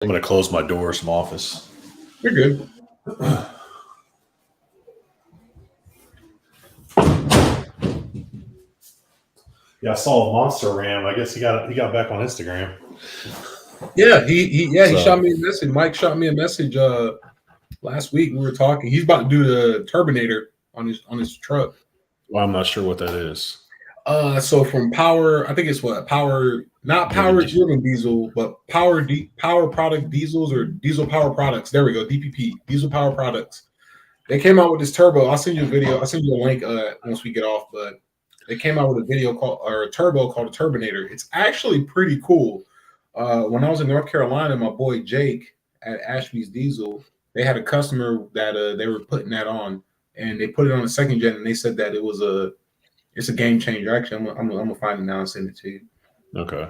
I'm going to close my door from office. You're good. Yeah, I saw a Monster Ram. I guess he got back on Instagram. Yeah, he shot me a message. Mike shot me a message last week. We were talking. He's about to do the Turbinator on his truck. Well, I'm not sure what that is. So from Power, I think it's not power driven diesel, but power product diesels or diesel power products. There we go, DPP, diesel power products. They came out with this turbo. I'll send you a video. I'll send you a link once we get off. But they came out with a video a turbo called a Turbinator. It's actually pretty cool. When I was in North Carolina, my boy Jake at Ashby's Diesel, they had a customer that they were putting that on, and they put it on the second gen, and they said that it's a game changer. Actually, I'm gonna find it now and send it to you. Okay.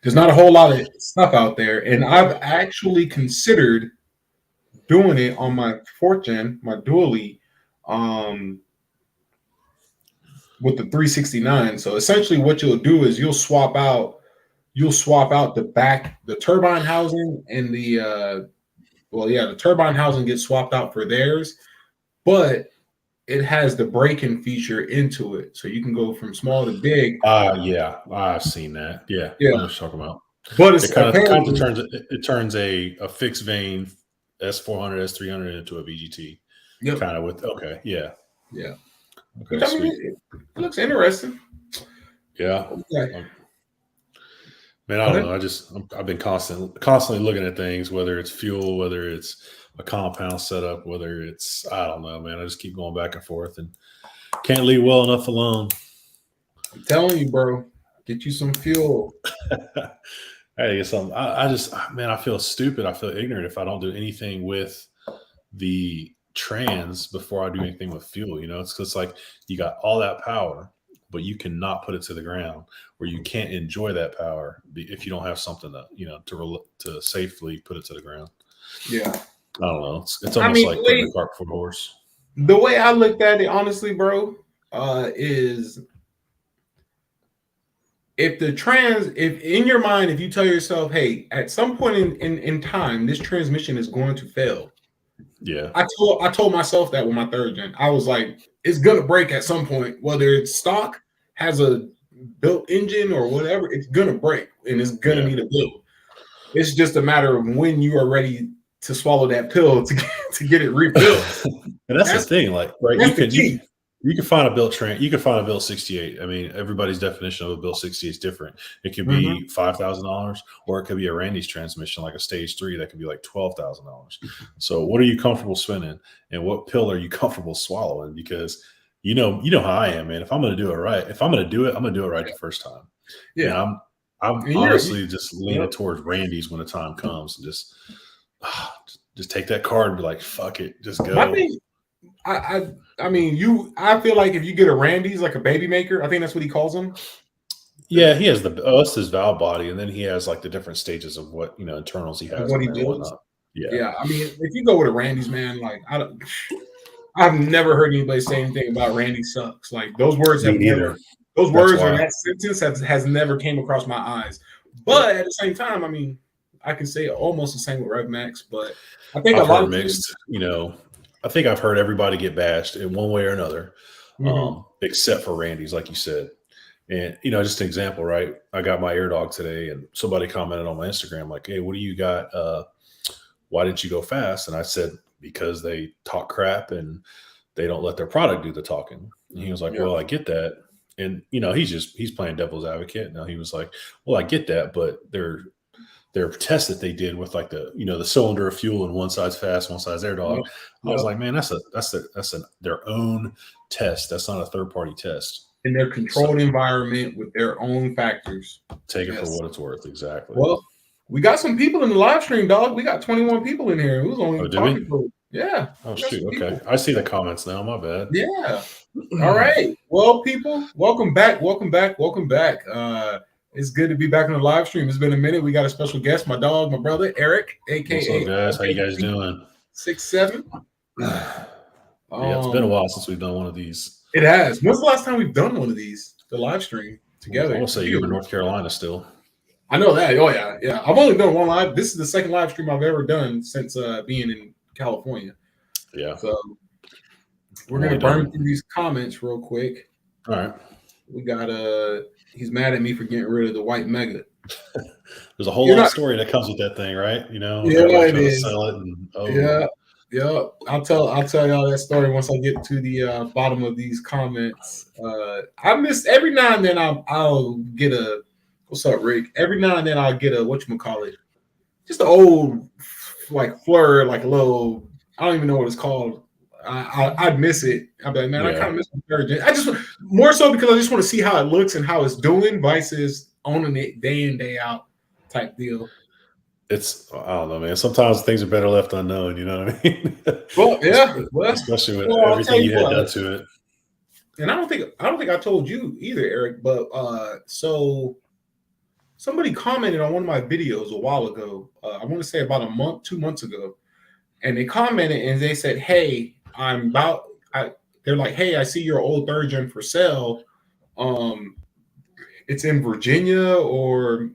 There's not a whole lot of stuff out there, and I've actually considered doing it on my fourth gen, my dually, with the 369. So essentially, what you'll do is you'll swap out the turbine housing and the turbine housing gets swapped out for theirs, but it has the braking feature into it, so you can go from small to big. Yeah, I've seen that. Yeah, I know what you're talking about. But it kind of turns a fixed vane S400, S300 into a VGT. Yep. Kind of with yeah. Okay, sweet. It looks interesting. Yeah. Okay. Man, I don't know. I've been constantly looking at things, whether it's fuel, whether it's a compound setup, whether it's, I don't know, man. I just keep going back and forth and can't leave well enough alone. I'm telling you, bro, get you some fuel. Hey, I feel stupid. I feel ignorant if I don't do anything with the trans before I do anything with fuel. You know, it's because like you got all that power, but you cannot put it to the ground, or you can't enjoy that power if you don't have something to safely put it to the ground. Yeah. I don't know. It's almost like putting a cart before a horse. The way I looked at it, honestly, bro, is if in your mind, if you tell yourself, hey, at some point in time, this transmission is going to fail. Yeah. I told myself that with my third gen. I was like, it's gonna break at some point, whether it's stock, has a built engine or whatever, it's gonna break and it's gonna need a build. It's just a matter of when you are ready to swallow that pill to get it rebuilt. And that's the thing, like, right? You can find a built train. You can find a built 68. I mean, everybody's definition of a built 68 is different. It could be $5,000, or it could be a Randy's transmission, like a stage 3, that could be like $12,000. So, what are you comfortable spending, and what pill are you comfortable swallowing? Because you know how I am, man. If I'm going to do it right, I'm going to do it right the first time. Yeah, and I'm honestly just leaning towards Randy's when the time comes, and just take that card and be like, fuck it, just go. I feel like if you get a Randy's, like a baby maker, I think that's what he calls them. Yeah, he has that's his valve body, and then he has like the different stages of what internals he has. What he builds. Yeah. I mean, if you go with a Randy's, man, like I've never heard anybody say anything about Randy sucks. Like those words have never. Those words or that sentence has never came across my eyes. But at the same time, I mean, I can say almost the same with Rev Max, but I think I've heard mixed. I think I've heard everybody get bashed in one way or another, except for Randy's, like you said. And, just an example, right? I got my air dog today, and somebody commented on my Instagram, like, hey, what do you got? Why didn't you go fast? And I said, because they talk crap and they don't let their product do the talking. And he was like, well, I get that. And, he's playing devil's advocate. Now he was like, well, I get that, but their test that they did with like the cylinder of fuel, and one side's fast, one side's air dog. I was like, man, that's their own test. That's not a third party test. In their controlled environment with their own factors. Take it for what it's worth. Exactly. Well, we got some people in the live stream, dog. We got 21 people in here. It was only talking for Oh shoot. Okay. I see the comments now. My bad. Yeah. All right. Well, people, welcome back. It's good to be back on the live stream. It's been a minute. We got a special guest, my dog, my brother, Eric, aka. What's up, guys? How you guys doing? 6'7". Yeah, it's been a while since we've done one of these. It has. When's the last time we've done one of these? The live stream together. I want to say you were in North Carolina still. I know that. Oh yeah, yeah. I've only done one live. This is the second live stream I've ever done since being in California. Yeah. So we're gonna burn through these comments real quick. All right. We got he's mad at me for getting rid of the white Mega. There's a whole lot of story that comes with that thing, right? You know, yeah, everybody trying to sell it. And, yeah. I'll tell y'all that story once I get to the bottom of these comments. I miss every now and then I'll get a what's up, Rick? Every now and then I'll get a whatchamacallit, just an old like fleur, like a little, I don't even know what it's called. I'd miss it. I'd be like, man, I kind of miss my third gen. I just more so because I just want to see how it looks and how it's doing versus owning it day in, day out type deal. It's, I don't know, man. Sometimes things are better left unknown. You know what I mean? Well, yeah, especially with everything you had done to it. And I don't think I told you either, Eric. But so somebody commented on one of my videos a while ago. I want to say about 2 months ago, and they commented and they said, "Hey, they're like, hey, I see your old third gen for sale. It's in Virginia or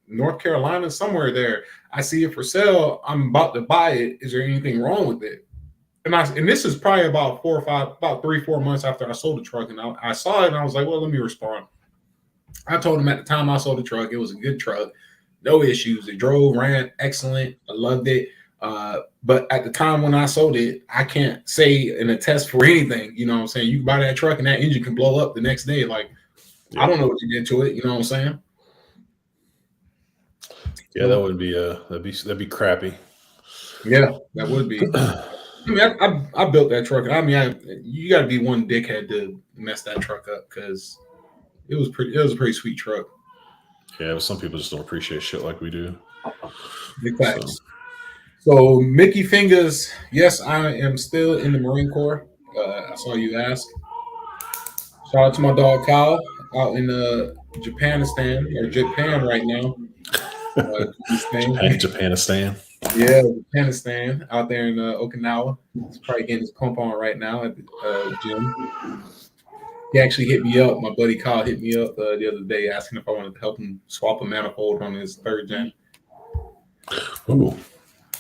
North Carolina, somewhere there. I see it for sale. I'm about to buy it. Is there anything wrong with it?" And this is probably about 3-4 months after I sold the truck, and I saw it and I was like, well, let me respond. I told him at the time I sold the truck, it was a good truck, no issues. It drove, ran excellent. I loved it. But at the time when I sold it, I can't say and attest for anything. You know what I'm saying? You can buy that truck and that engine can blow up the next day. Like, I don't know what you did to it. You know what I'm saying? Yeah, that would be that'd be crappy. Yeah, that would be. I mean, I built that truck. I mean, you got to be one dickhead to mess that truck up because it was a pretty sweet truck. Yeah, but some people just don't appreciate shit like we do. Big facts. So Mickey Fingers, yes, I am still in the Marine Corps. I saw you ask. Shout out to my dog Kyle out in Japanistan right now. Japanistan. Yeah, Japanistan out there in Okinawa. He's probably getting his pump on right now at the gym. He actually hit me up. My buddy Kyle hit me up the other day asking if I wanted to help him swap a manifold on his third gen. Ooh.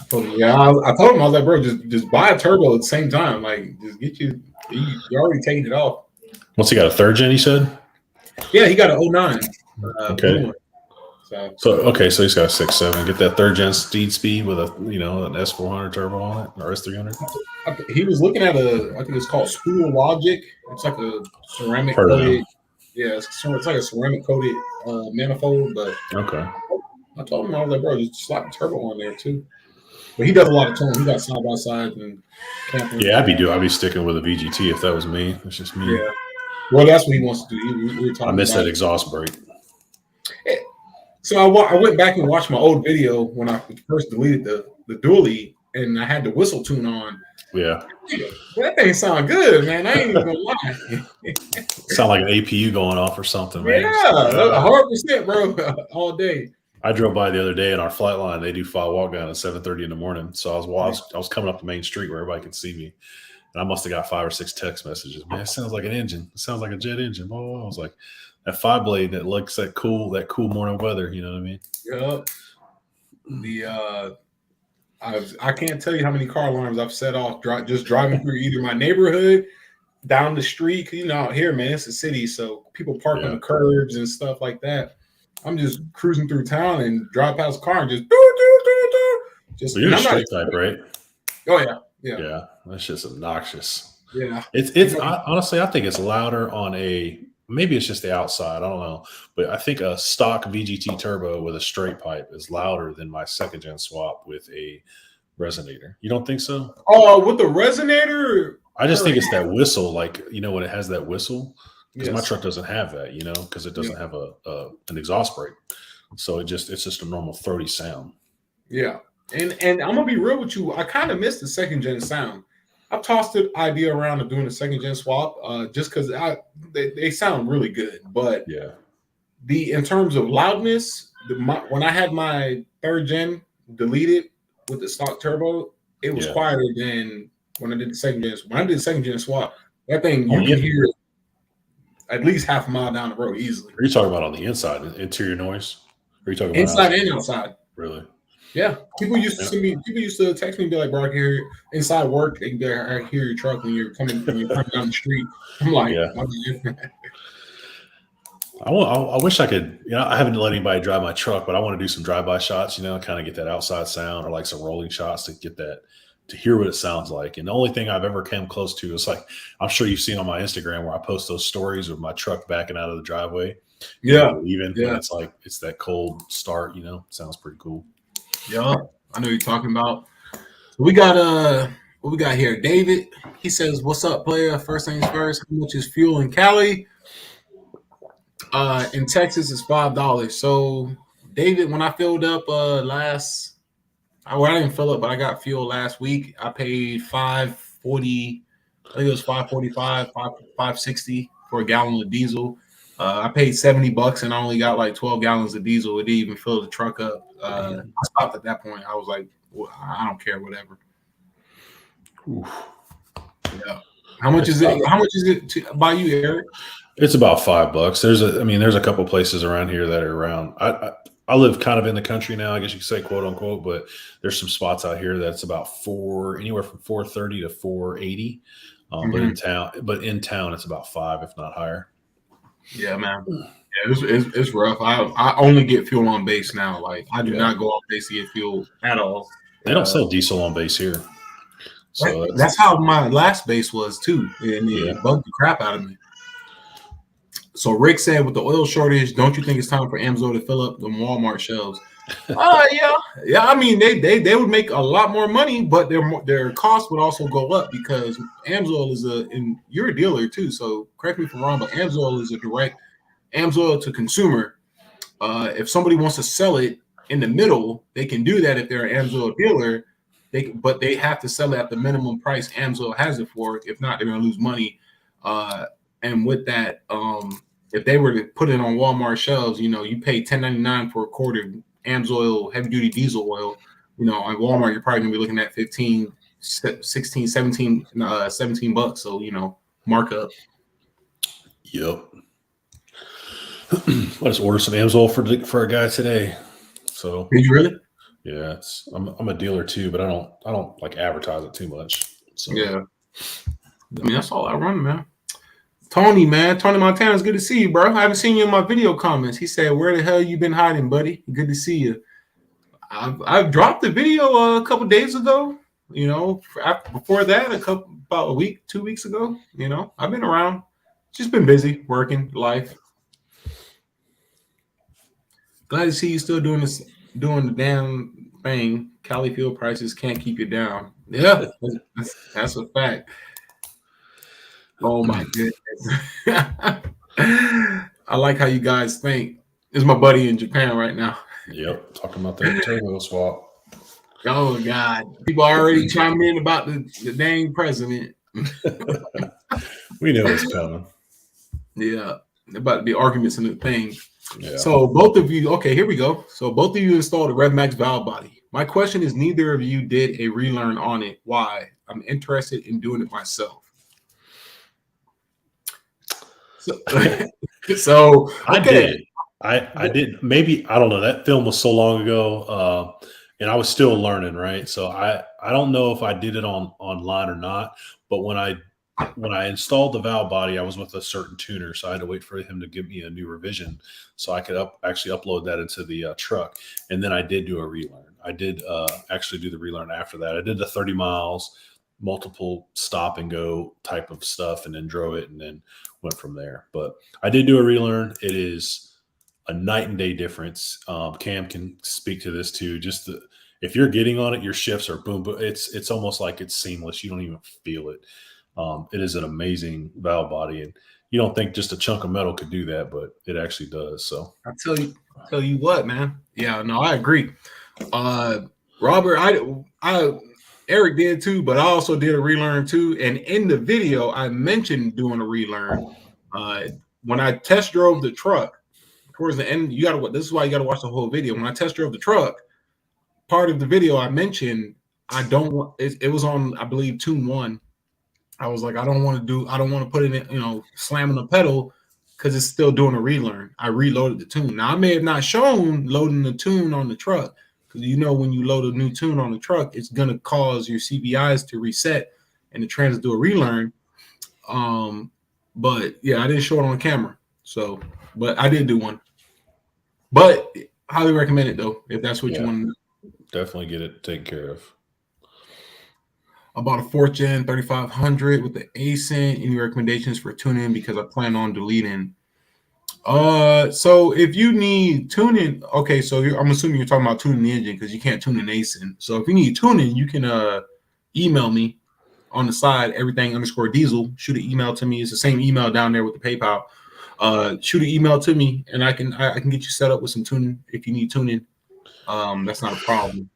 I told him, I told him, I was like, bro, just buy a turbo at the same time. Like, just you're already taking it off. Once he got a third gen, he said? Yeah, he got an 09. Okay. So he's got a 6.7. Get that third gen speed with an S400 turbo on it or S300. He was looking at I think it's called Spool Logic. It's like a ceramic coated. Yeah, it's like a ceramic coated manifold. But okay, I told him, I was like, bro, just slap the turbo on there too. But he does a lot of towing. He got side by side and camping. Yeah, I'd be sticking with a VGT if that was me. It's just me. Yeah. Well, that's what he wants to do. I missed that exhaust brake. So I went back and watched my old video when I first deleted the dually, and I had the whistle tune on. Yeah. That thing sound good, man. I ain't even gonna lie. Sound like an APU going off or something, man. Yeah, 100%, bro, all day. I drove by the other day in our flight line. They do file walk down at 7:30 in the morning. So I was coming up the main street where everybody could see me, and I must have got 5 or 6 text messages. Man, it sounds like an engine. It sounds like a jet engine. Oh, I was like, that 5-blade that looks that cool morning weather. You know what I mean? Yep. I can't tell you how many car alarms I've set off just driving through either my neighborhood, down the street. You know, out here, man, it's a city, so people park on the curbs and stuff like that. I'm just cruising through town and drive past a car and just Just. Well, you're a straight type, right? Oh yeah. Yeah, that's just obnoxious. Yeah, it's honestly, I think it's louder on maybe it's just the outside. I don't know, but I think a stock VGT turbo with a straight pipe is louder than my second gen swap with a resonator. You don't think so? Oh, with the resonator, I just think it's that whistle, like when it has that whistle. Because my truck doesn't have that, because it doesn't have an exhaust brake, so it's just a normal throaty sound. Yeah, and I'm gonna be real with you. I kind of miss the second gen sound. I've tossed the idea around of doing a second gen swap, just because they sound really good. But in terms of loudness, when I had my third gen deleted with the stock turbo, it was quieter than when I did the second gen. When I did the second gen swap, that thing you can hear at least half a mile down the road easily. Are you talking about on the inside, interior noise? Are you talking about inside outside? and outside? Really? Yeah. People used to send me. People used to text me and be like, "Bro, I can hear you inside work. They can I hear your truck when you're coming down the street." I'm like, Yeah. I wish I could, I haven't let anybody drive my truck, but I want to do some drive-by shots, kind of get that outside sound or like some rolling shots to get that, to hear what it sounds like. And the only thing I've ever come close to is like, I'm sure you've seen on my Instagram where I post those stories of my truck backing out of the driveway. Yeah. Even Yeah. when it's like, it's that cold start, sounds pretty cool. Yeah. I know what you're talking about. So we got, what we got here? David, he says, "What's up, player? First things first, how much is fuel in Cali? In Texas is $5. So David, when I filled up I didn't fill up, but I got fuel last week. I paid $5.40. I think it was $5.45, $5.60 for a gallon of diesel. I paid $70 and I only got like 12 gallons of diesel. It didn't even fill the truck up. I stopped at that point. I was like, well, I don't care, whatever. Oof. Yeah. How much is it? How much is it to buy you, Eric? It's about $5. There's a couple places around here that are around. I live kind of in the country now, I guess you could say, quote unquote, but there's some spots out here that's about anywhere from $4.30 to $4.80. But in town, it's about $5, if not higher. Yeah, man. Yeah, it's rough. I only get fuel on base now. Like I do not go off base to get fuel at all. They don't sell diesel on base here. So that's how my last base was too, and it bugged the crap out of me. So Rick said, with the oil shortage, don't you think it's time for AMSO to fill up the Walmart shelves? Yeah. I mean, they would make a lot more money, but their cost would also go up because AMSOIL and you're a dealer too. So correct me if I'm wrong, but AMSOIL is a direct AMSOIL to consumer. If somebody wants to sell it in the middle, they can do that if they're an AMSOIL dealer. But they have to sell it at the minimum price AMSOIL has it for. If not, they're going to lose money. And with that, if they were to put it on Walmart shelves, you pay $10.99 for a quart of AMSOIL heavy duty diesel oil. On Walmart, you're probably gonna be looking at 15, 16, 17, $17. So, markup. Yep. I just ordered some AMSOIL for a guy today. So did you really? Yeah, I'm a dealer too, but I don't like advertise it too much. So yeah, I mean that's all I run, man. Tony Montana, it's good to see you, bro. I haven't seen you in my video comments. He said, "Where the hell you been hiding, buddy? Good to see you." I've dropped the video a couple days ago. Before that, about a week, 2 weeks ago. I've been around, just been busy working, life. Glad to see you still doing the damn thing. Cali fuel prices can't keep you down. Yeah, that's a fact. Oh my goodness. I like how you guys think. This is my buddy in Japan right now. Yep, talking about that turbo swap. Oh God, people are already chiming in about the dang president. We know it's coming. Yeah, about to be arguments in the thing. Yeah. So both of you, okay, here we go. So both of you installed a RevMax valve body. My question is, neither of you did a relearn on it. Why? I'm interested in doing it myself. So I did. I did. Maybe, I don't know. That film was so long ago, and I was still learning, right? So I don't know if I did it online or not. But when I installed the valve body, I was with a certain tuner, so I had to wait for him to give me a new revision so I could actually upload that into the truck. And then I did do a relearn. I did actually do the relearn after that. I did the 30 miles, multiple stop and go type of stuff, and then drove it and then went from there. But I did do a relearn. It is a night and day difference. Cam can speak to this too. Just if you're getting on it, your shifts are boom. But it's almost like it's seamless. You don't even feel it. It is an amazing valve body, and you don't think just a chunk of metal could do that, but it actually does. So I tell you what, man. Yeah, no, I agree. Robert, Eric did too, but I also did a relearn too. And in the video, I mentioned doing a relearn. When I test drove the truck towards the end, this is why you got to watch the whole video. When I test drove the truck, part of the video I mentioned, it was on, I believe, tune 1. I was like, I don't want to put it in, slamming the pedal because it's still doing a relearn. I reloaded the tune. Now I may have not shown loading the tune on the truck, because when you load a new tune on the truck, it's gonna cause your CBIs to reset and the trans do a relearn. But yeah, I didn't show it on camera. So, but I did do one. But highly recommend it though, if that's what you want to do. Definitely get it taken care of. I bought a 4th Gen 3500 with the ASIN. Any recommendations for tuning? Because I plan on deleting. So if you need tuning, okay, so I'm assuming you're talking about tuning the engine, because you can't tune an ASIN. So if you need tuning, you can email me on the side, everything_diesel. Shoot an email to me. It's the same email down there with the PayPal. Shoot an email to me, and I can get you set up with some tuning if you need tuning. That's not a problem.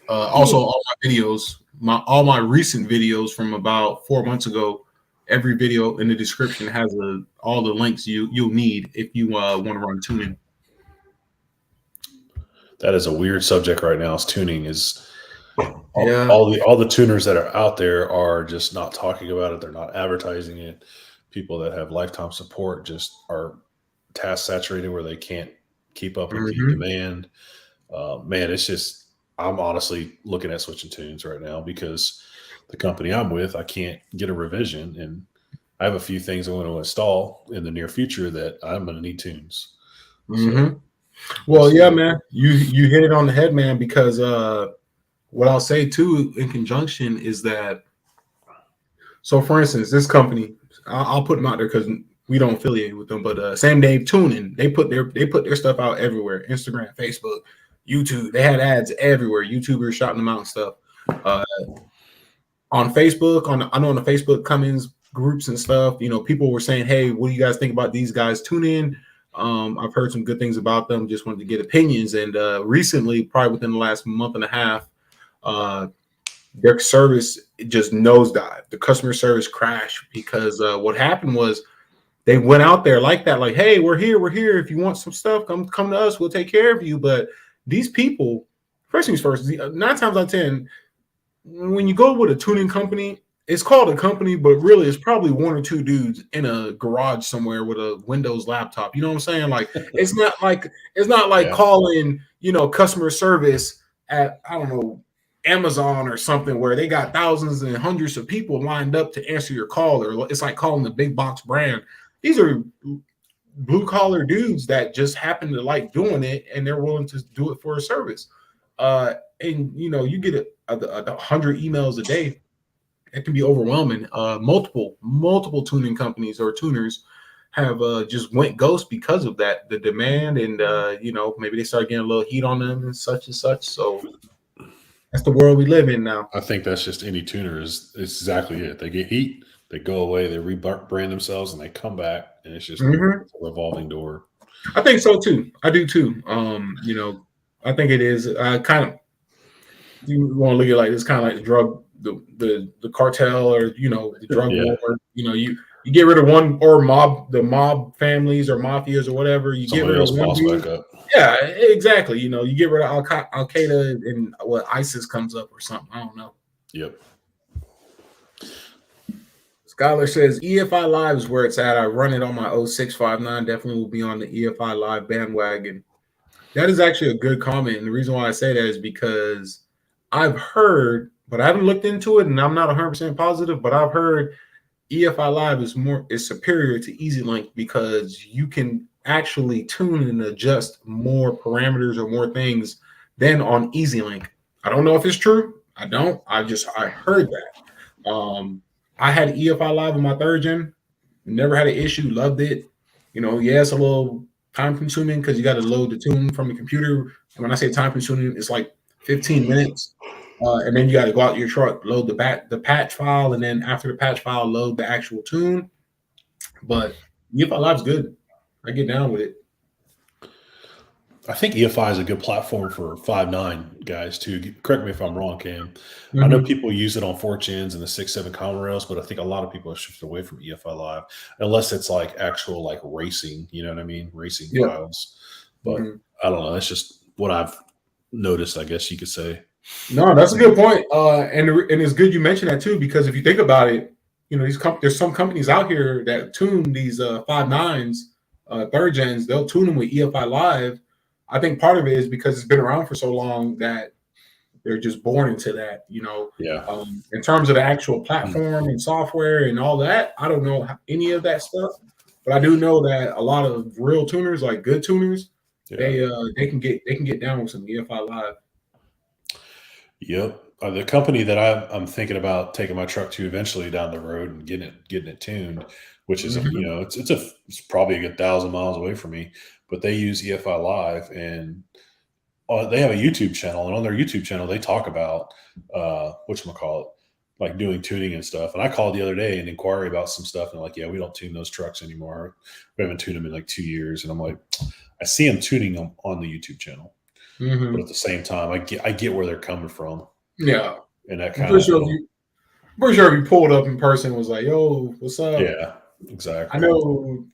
Also, all my videos, all my recent videos from about 4 months ago, every video in the description has all the links you'll need if you want to run tuning. That is a weird subject right now. Is tuning is all the tuners that are out there are just not talking about it. They're not advertising it. People that have lifetime support just are task saturated where they can't keep up with the demand. Man, it's just, I'm honestly looking at switching tunes right now because the company I'm with, I can't get a revision, and I have a few things I want to install in the near future that I'm going to need tunes. So, well, yeah, man, you hit it on the head, man, because what I'll say too in conjunction is that, so for instance, this company, I'll put them out there because we don't affiliate with them, but Sam Dave Tuning, they put their stuff out everywhere: Instagram, Facebook, YouTube. They had ads everywhere. YouTubers shouting them out and stuff. On Facebook, I know on the Facebook Cummins groups and stuff, people were saying, "Hey, what do you guys think about these guys? Tune in." I've heard some good things about them. Just wanted to get opinions. And recently, probably within the last month and a half, their service just nosedived. The customer service crashed because what happened was they went out there like that, like, "Hey, we're here. If you want some stuff, come to us. We'll take care of you." But these people, first things first, 9 times out of 10, when you go with a tuning company, it's called a company, but really it's probably 1 or 2 dudes in a garage somewhere with a Windows laptop. You know what I'm saying? Like, it's not like calling, customer service at, I don't know, Amazon or something, where they got thousands and hundreds of people lined up to answer your call, or it's like calling the big box brand. These are blue collar dudes that just happen to like doing it, and they're willing to do it for a service. And you get 100 emails a day. It can be overwhelming. Multiple tuning companies or tuners have just went ghost because of that, the demand, and maybe they start getting a little heat on them and such. So that's the world we live in now. I think that's just any tuner is exactly it. They get heat, they go away, they rebrand themselves, and they come back, and it's just a revolving door. I think so too. I do too. I think it is kind of, you want to look at it like it's kind of like the drug, the cartel, or the drug war. You get rid of one, or the mob families or mafias or whatever. You get rid of one dude. Back up. Yeah, exactly. You get rid of Al Qaeda, and what, ISIS comes up or something. I don't know. Yep. Scholar says EFI Live is where it's at. I run it on my 0659. Definitely will be on the EFI Live bandwagon. That is actually a good comment. And the reason why I say that is because I've heard, but I haven't looked into it, and I'm not 100% positive, but I've heard EFI Live is superior to EasyLink because you can actually tune and adjust more parameters or more things than on EasyLink. I don't know if it's true. I heard that. I had EFI Live on my 3rd gen, never had an issue, loved it. It's a little time consuming because you got to load the tune from the computer. And when I say time consuming, it's like 15 minutes. And then you got to go out to your truck, load the patch file, and then after the patch file, load the actual tune. But EFI Live's good. I get down with it. I think EFI is a good platform for 5.9 guys too. Correct me if I'm wrong, Cam. I know people use it on 4 gens and the 6.7 common rails, but I think a lot of people have shifted away from EFI Live unless it's like actual like racing. You know what I mean? Racing files. But I don't know. That's just what I've noticed, I guess you could say. No, that's a good point. And it's good you mentioned that too, because if you think about it, there's some companies out here that tune these 5.9s, third gens. They'll tune them with EFI Live. I think part of it is because it's been around for so long that they're just born into that. Yeah. In terms of the actual platform and software and all that, I don't know any of that stuff, but I do know that a lot of real tuners, like good tuners, they can get down with some EFI Live. Yep. The company that I'm thinking about taking my truck to eventually down the road and getting it tuned, which is it's probably a good 1,000 miles away from me, but they use EFI Live, and they have a YouTube channel, and on their YouTube channel they talk about whatchamacallit, like doing tuning and stuff. And I called the other day and inquired about some stuff, and like, yeah, we don't tune those trucks anymore. We haven't tuned them in like 2 years. And I'm like, I see them tuning them on the YouTube channel. But at the same time, I get where they're coming from. Yeah. And that kind of pretty sure if you pulled up in person and was like, yo, what's up? Yeah, exactly. I know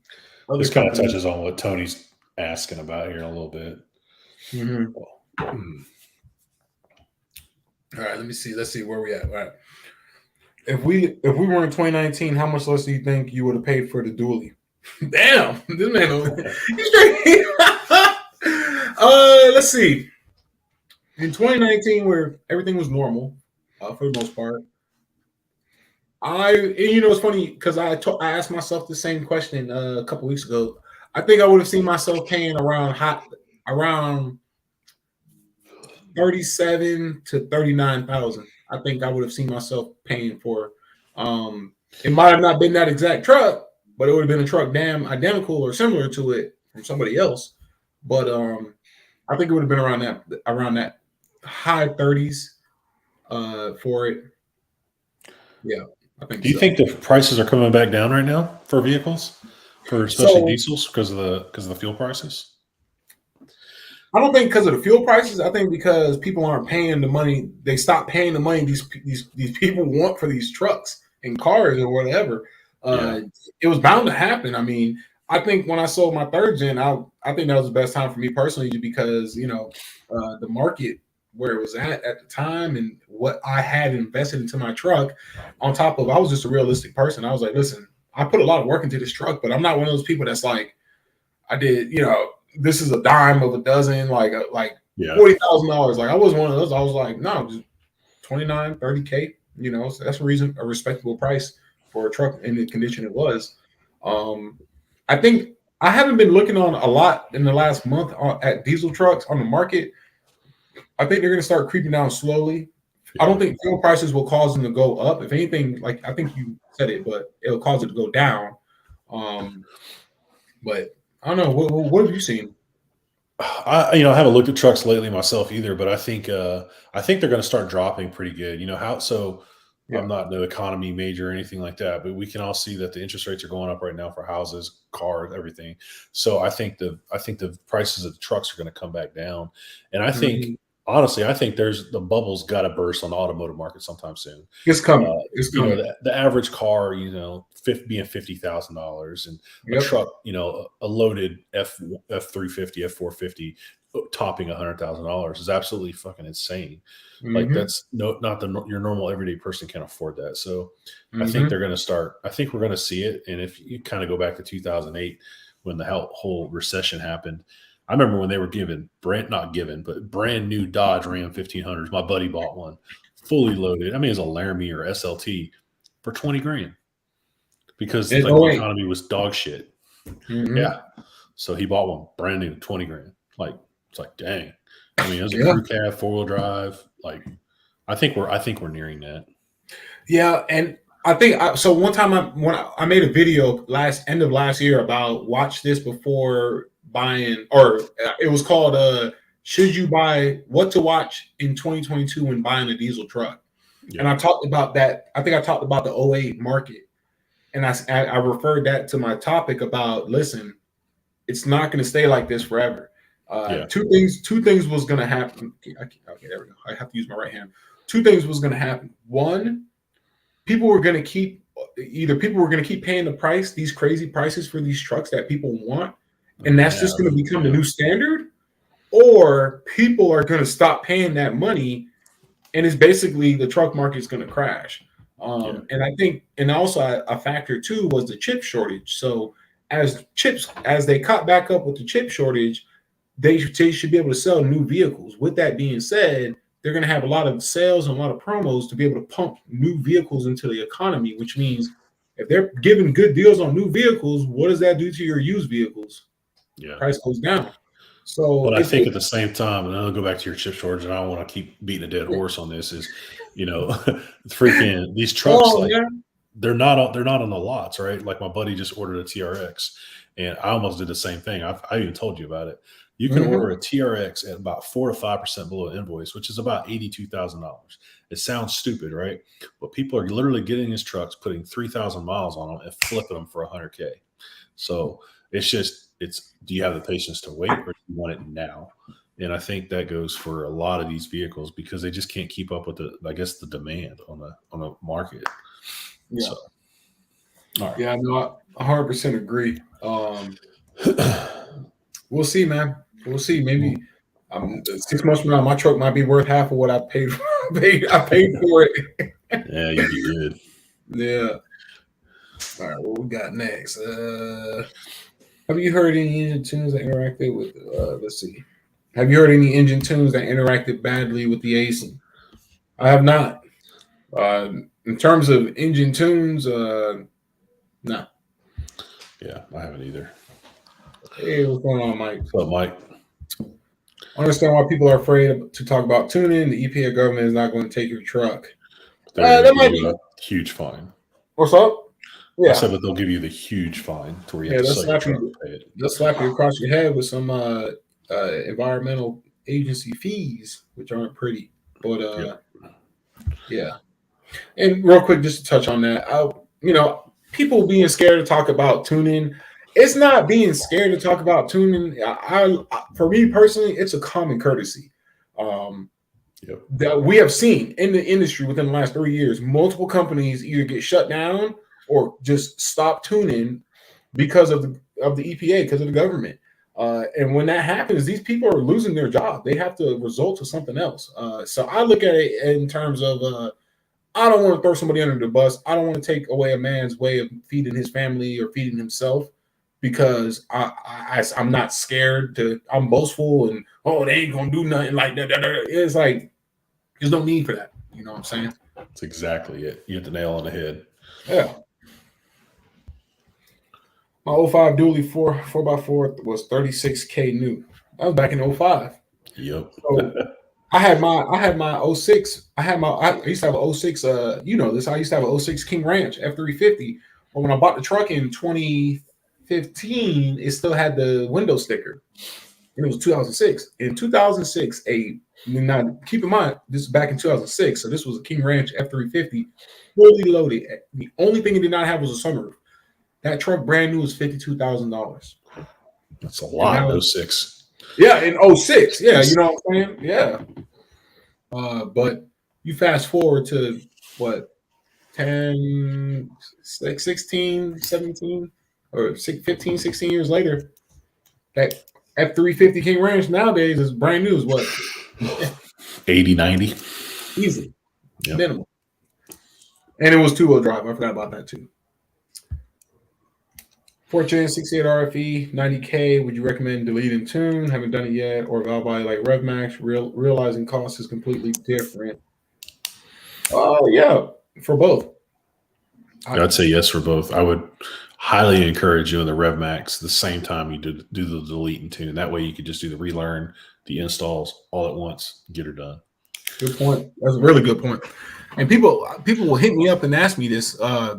this kind of touches on what Tony's asking about here in a little bit. All right, let's see where we at. All right. If we were in 2019, how much less do you think you would have paid for the dually? Damn, this man. Let's see. In 2019, where everything was normal, for the most part, it's funny because I asked myself the same question a couple weeks ago. I think I would have seen myself paying around 37 to 39,000. I think I would have seen myself paying for. It might have not been that exact truck, but it would have been a truck damn identical or similar to it from somebody else. But I think it would have been around that high 30s for it. Yeah, I think. Do you think the prices are coming back down right now for vehicles, for especially diesels, because of the fuel prices? I don't think because of the fuel prices. I think because people aren't paying the money. They stopped paying the money these people want for these trucks and cars or whatever. It was bound to happen. I mean, I think when I sold my third gen, I think that was the best time for me personally, because the market where it was at the time and what I had invested into my truck. On top of, I was just a realistic person. I was like, listen, I put a lot of work into this truck, but I'm not one of those people that's like, I did, this is a dime of a dozen, like $40,000. Like I wasn't one of those. I was like, no, just 29, 30K. So that's a respectable price for a truck in the condition it was. I think I haven't been looking on a lot in the last month at diesel trucks on the market. I think they're going to start creeping down slowly. I don't think fuel prices will cause them to go up. If anything, like I think you said it, but it'll cause it to go down. But I don't know. What have you seen? I haven't looked at trucks lately myself either, but I think they're going to start dropping pretty good. I'm not no economy major or anything like that, but we can all see that the interest rates are going up right now for houses, cars, everything. So I think the prices of the trucks are going to come back down, and I think. Honestly, I think the bubble's got to burst on the automotive market sometime soon. It's coming. It's coming. The average car, being $50,000, and a truck, a loaded F350, F450 topping $100,000 is absolutely fucking insane. Like that's not your normal everyday person can't afford that. So I think they're going to start. I think we're going to see it. And if you kind of go back to 2008 when the whole recession happened. I remember when they were brand new Dodge Ram 1500s. My buddy bought one, fully loaded. I mean, it was a Laramie or SLT for $20,000 because the economy was dog shit. Yeah, so he bought one brand new, $20,000. Like it's like, dang. I mean, it was a crew cab, 4-wheel drive. Like, I think we're nearing that. Yeah, and I think so. One time when I made a video end of last year about watch this before buying, or it was called should you buy what to watch in 2022 when buying a diesel truck. And I talked about that. I think I talked about the 08 market, and I referred that to my topic about, listen, it's not going to stay like this forever. Two things was going to happen. Okay, there we go. I have to use my right hand. Two things was going to happen. One, people were going to keep paying the price, these crazy prices for these trucks that people want. And that's just going to become the new standard, or people are going to stop paying that money, and it's basically the truck market is going to crash. And I think, and also a factor too was the chip shortage. So as they caught back up with the chip shortage, they should be able to sell new vehicles. With that being said, they're going to have a lot of sales and a lot of promos to be able to pump new vehicles into the economy, which means if they're giving good deals on new vehicles, what does that do to your used vehicles? Yeah. Price goes down. So but I think at the same time, and I'll go back to your chip shortage, and I don't want to keep beating a dead horse on this, is, freaking these trucks, they're not on the lots, right? Like my buddy just ordered a TRX, and I almost did the same thing. I even told you about it. You can order a TRX at about 4 to 5% below invoice, which is about $82,000. It sounds stupid, right? But people are literally getting these trucks, putting 3,000 miles on them, and flipping them for $100K. So do you have the patience to wait, or do you want it now? And I think that goes for a lot of these vehicles because they just can't keep up with the demand on the market. Yeah. So, all right. Yeah, no, I 100% agree. We'll see, man. We'll see. Maybe 6 months from now, my truck might be worth half of what I paid for. I paid for it. Yeah, you'd be good. Yeah. All right, what we got next? Have you heard any engine tunes that interacted with? Let's see. Have you heard any engine tunes that interacted badly with the AC? I have not. In terms of engine tunes, no. Yeah, I haven't either. Hey, what's going on, Mike? What's up, Mike? I understand why people are afraid to talk about tuning. The EPA government is not going to take your truck. That might be a huge fine. What's up? Yeah. I said that they'll give you the huge fine to where you have to sell your truck and pay it. They'll slap you across your head with some environmental agency fees, which aren't pretty. But yeah. And real quick, just to touch on that, people being scared to talk about tuning. It's not being scared to talk about tuning. For me personally, it's a common courtesy. That we have seen in the industry within the last 3 years, multiple companies either get shut down or just stop tuning because of the EPA, because of the government. And when that happens, these people are losing their job. They have to resort to something else. So I look at it in terms of I don't want to throw somebody under the bus. I don't want to take away a man's way of feeding his family or feeding himself because I'm not scared to. I'm boastful and they ain't gonna do nothing like that. It's like there's no need for that. You know what I'm saying? That's exactly it. You hit the nail on the head. Yeah. My 05 dually 4x4 was $36K new. That was back in 05. Yep. So I had my 06. I used to have a 06. You know this. I used to have a 06 King Ranch F350. But when I bought the truck in 2015, it still had the window sticker. And it was 2006. In 2006, now keep in mind this is back in 2006. So this was a King Ranch F350, fully loaded. The only thing it did not have was a sunroof. That truck brand new was $52,000. That's a lot in 06. Yeah, in 06. Yeah, you know what I'm saying? Yeah. But you fast forward to what, 10, 16, 17, or 15, 16 years later, that F350 King Ranch nowadays is brand new. Is what? 80, 90. Easy. Yep. Minimum. And it was two-wheel drive. I forgot about that too. Fortune 68 RFE, 90K. Would you recommend deleting tune? Haven't done it yet. Or valve body like RevMax. Realizing cost is completely different. Yeah, for both. I'd say yes for both. I would highly encourage you in the RevMax the same time you do the delete and tune. That way you could just do the relearn, the installs all at once, get her done. Good point. That's a really good point. And people will hit me up and ask me this. I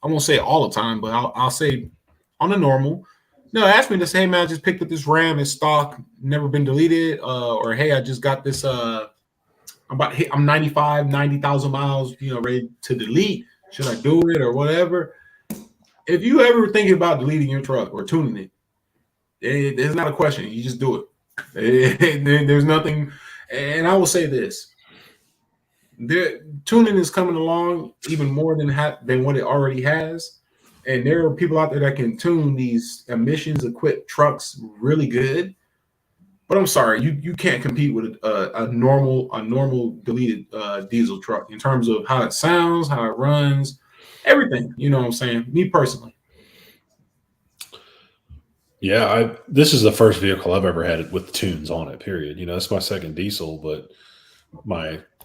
won't say it all the time, but I'll say on a normal. No, ask me this. Hey man, I just picked up this RAM in stock, never been deleted. Or hey, I just got this. I'm 90,000 miles. Ready to delete. Should I do it or whatever? If you ever thinking about deleting your truck or tuning it, there's not a question. You just do it. There's nothing. And I will say this. Tuning is coming along even more than what it already has. And there are people out there that can tune these emissions equipped trucks really good. But I'm sorry, you can't compete with a normal deleted diesel truck in terms of how it sounds, how it runs, everything. You know what I'm saying? Me personally. Yeah, this is the first vehicle I've ever had it with tunes on it. Period. It's my second diesel, but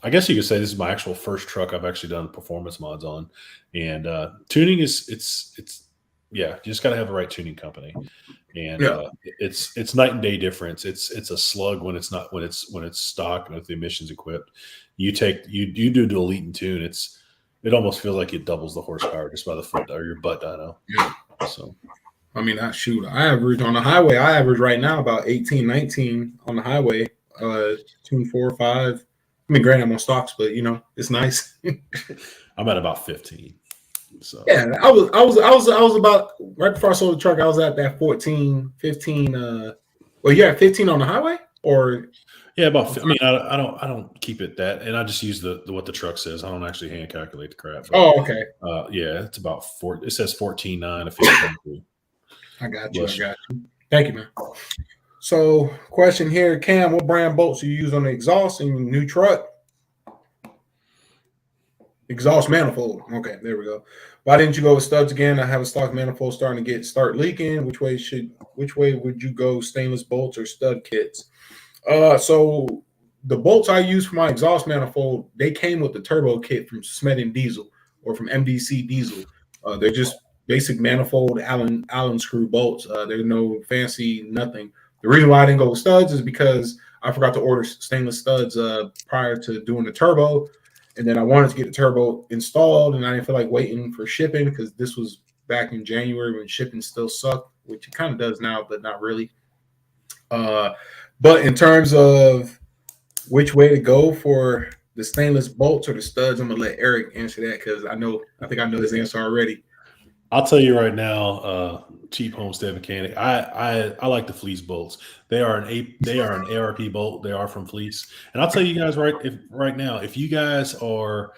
I guess you could say this is my actual first truck I've actually done performance mods on. And tuning is it's yeah, you just got to have the right tuning company. And Yeah. it's night and day difference. It's a slug when it's not when it's stock and with the emissions equipped. You do the elite and tune. It almost feels like it doubles the horsepower just by the foot or your butt dyno. Yeah. So I mean, I average on the highway. I average right now about 18, 19 on the highway. Tune 4 or 5. I mean, granted, I'm on stocks, but it's nice. I'm at about 15. So yeah, I was about right before I sold the truck. I was at that 14, 15. Well, you're at 15 on the highway, or yeah, about. I mean, I don't keep it that, and I just use the what the truck says. I don't actually hand calculate the crap. But, okay. Yeah, it's about 4. It says 14.9 to 15. I got you. Thank you, man. So, question here, Cam, what brand bolts do you use on the exhaust in your new truck? Exhaust manifold. Okay, there we go. Why didn't you go with studs again? I have a stock manifold starting to start leaking. Which way would you go? Stainless bolts or stud kits? So the bolts I use for my exhaust manifold, they came with the turbo kit from Smedin Diesel or from MDC Diesel. They're just basic manifold Allen screw bolts. There's no fancy nothing. The reason why I didn't go with studs is because I forgot to order stainless studs prior to doing the turbo. And then I wanted to get the turbo installed, and I didn't feel like waiting for shipping because this was back in January when shipping still sucked, which it kind of does now, but not really. But in terms of which way to go for the stainless bolts or the studs, I'm gonna let Eric answer that because I think I know his answer already. I'll tell you right now, cheap homestead mechanic. I like the Fleece bolts. They are an ARP bolt. They are from Fleece, and I'll tell you guys right now, if you guys are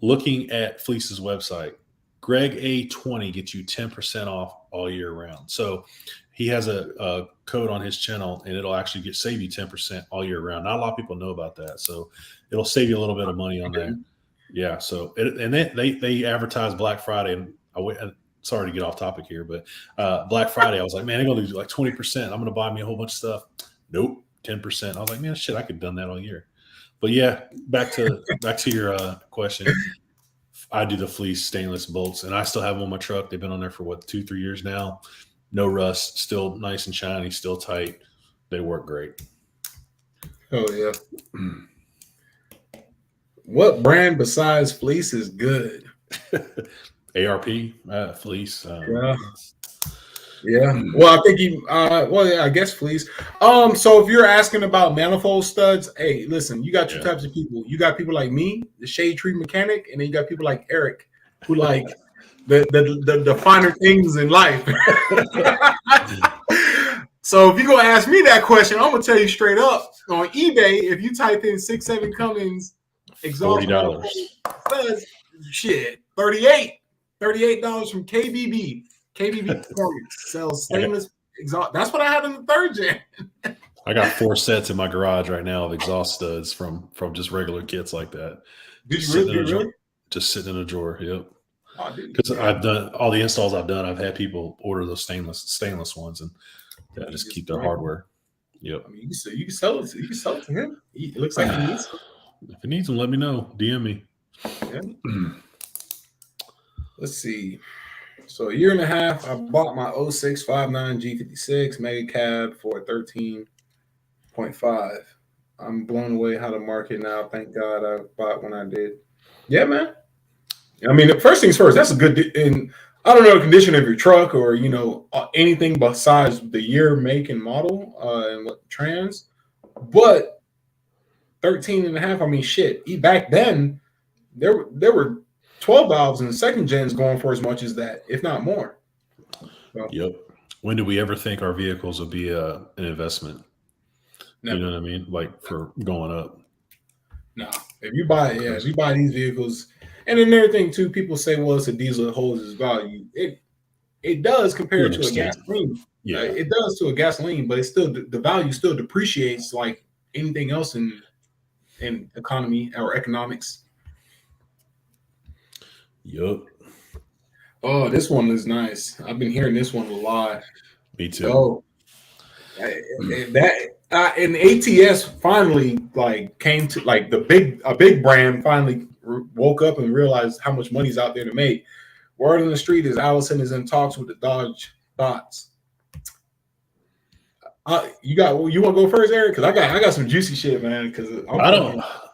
looking at Fleece's website, Greg A20 gets you 10% off all year round. So he has a code on his channel, and it'll actually save you 10% all year round. Not a lot of people know about that, so it'll save you a little bit of money on that. Yeah. So they advertise Black Friday, and sorry to get off topic here, but Black Friday, I was like, man, they're gonna lose like 20%. I'm gonna buy me a whole bunch of stuff. Nope, 10%. I was like, man, shit, I could have done that all year. But yeah, back to your question. I do the Fleece stainless bolts, and I still have them on my truck. They've been on there for 2-3 years now. No rust, still nice and shiny, still tight. They work great. Oh yeah. What brand besides Fleece is good? ARP, Fleece. Yeah. Well, I think I guess Fleece. So if you're asking about manifold studs, hey, listen, you got two types of people. You got people like me, the shade tree mechanic, and then you got people like Eric, who like the finer things in life. So if you go ask me that question, I'm gonna tell you straight up. On eBay, if you type in 6.7 Cummins exhaust $40, studs, shit, $38 from KBB. KBB Performance sells stainless exhaust. That's what I had in the third gen. I got 4 sets in my garage right now of exhaust studs from just regular kits like that. Did you really? Just sitting in a drawer. Yep. Because I've done all the installs I've done. I've had people order those stainless ones, and just keep their hardware. Yep. I mean, you can sell it. You can sell it to him. It looks like he needs them. If he needs them, let me know. DM me. Yeah. Let's see. So a year and a half, I bought my 06 59 G56 Mega Cab for 13.5. I'm blown away how the market now. Thank God I bought when I did. Yeah, man. I mean, the first things first. That's a good. And I don't know the condition of your truck or anything besides the year, make, and model and what trans, but 13.5. I mean, shit. Back then, there were 12 valves and second gens going for as much as that, if not more. So, yep. When do we ever think our vehicles will be an investment? Never. You know what I mean? Like for going up. No. If you buy these vehicles, and another thing too, people say, well, it's a diesel that holds its value. It does compared to a gasoline. Yeah. It does to a gasoline, but it's still the value still depreciates like anything else in economy or economics. Yup. Oh, this one is nice. I've been hearing this one a lot. Me too. So and ATS finally like came to like a big brand finally woke up and realized how much money's out there to make. Word on the street is Allison is in talks with the Dodge Thoughts. You want to go first, Eric? Because I got some juicy shit, man. Because